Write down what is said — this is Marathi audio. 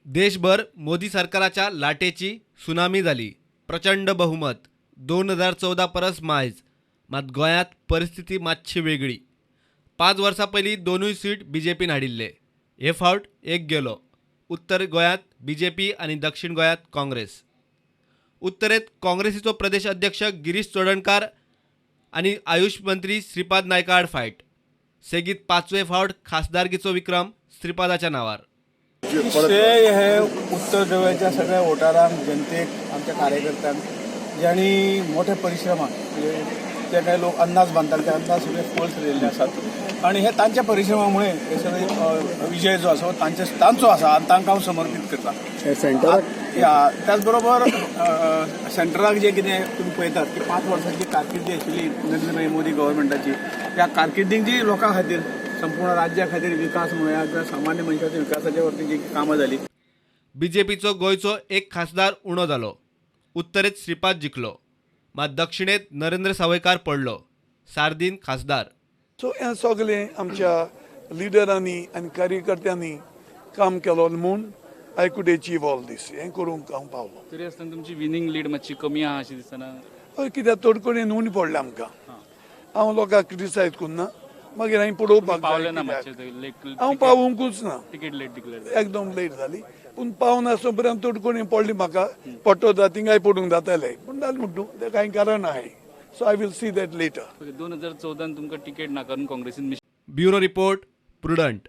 देशभर मोदी सरकाराच्या लाटेची सुनामी झाली. प्रचंड बहुमत 2014 परस मायज. मात गोंयांत परिस्थिती मातशी वेगळी. 5 वर्सां पयलीं दोनूय सीट बीजेपीन हाडिल्ले. हे फावट एक गेलो. उत्तर गोंयांत बीजेपी आनी दक्षिण गोंयांत काँग्रेस. उत्तरेत काँग्रेसीचो प्रदेश अध्यक्ष गिरीश चोडणकार आनी आयुष मंत्री श्रीपाद नायका आड फायट. सेगीत 5वे फावट खासदारकीचो विक्रम श्रीपादाच्या नावार. श्रेय हे उत्तर गोव्याच्या सगळ्या वोटरांक, जनतेक, आमच्या कार्यकर्त्यांक ज्यांनी मोठ्या परिश्रमात जे काही लोक अंदाज बांधतात ते अंदाज सगळे फोल्स केलेले असतात आणि हे तांच्या परिश्रमामुळे हे सगळे विजय जो आसा तांचो आसा आनी तांकां हांव समर्पीत करता. त्याच बरोबर सेंटराक जे कितें तुमी पळयतात की 5 वर्सांची कारकिर्दी आशिल्ली नरेंद्र मोदी गव्हर्मेंटाची, त्या कारकिर्दीक जी लोकां खातीर संपूर्ण राज्या खातीर विकास म्हणूया किंवा सामान्य मनशाच्या विकासाच्या वरती जी कामां जाली. बीजेपीचो गोंयचो एक खासदार उणो जालो. उत्तरेत श्रीपाद जिखलो. मात दक्षिणेत नरेंद्र सावयकार पडलो. सार्दीन खासदार. सो हें सगळें आमच्या लिडरांनी आनी कार्यकर्त्यांनी काम केलो म्हूण I could achieve all these. हें करूंक हांव पावलो. तरी आसतना तुमची विनिंग लीड मातशी कमी आहा अशें दिसना? हय, कित्याक तडकोणेन उणी पडलें आमकां. हांव लोकांक क्रिटिसायज करना, मागीर हांवें पळोवपाक पावलें ना जाय. मातशें हांव पावूंकूच ना. टिकेट लेट डिक्लेअर एकदम लेट जाली, पूण पावन आसूं पर्यंत तडकोणी पडली म्हाका. पडटो जाता थिंगाय पडूंक जातालें, पूण जालें म्हणटू तें कांय कारण आहे. So I will see that letter. 2014 तुमकां टिकेट नाकारून काँग्रेसीन ब्युरो रिपोर्ट, प्रुडंट.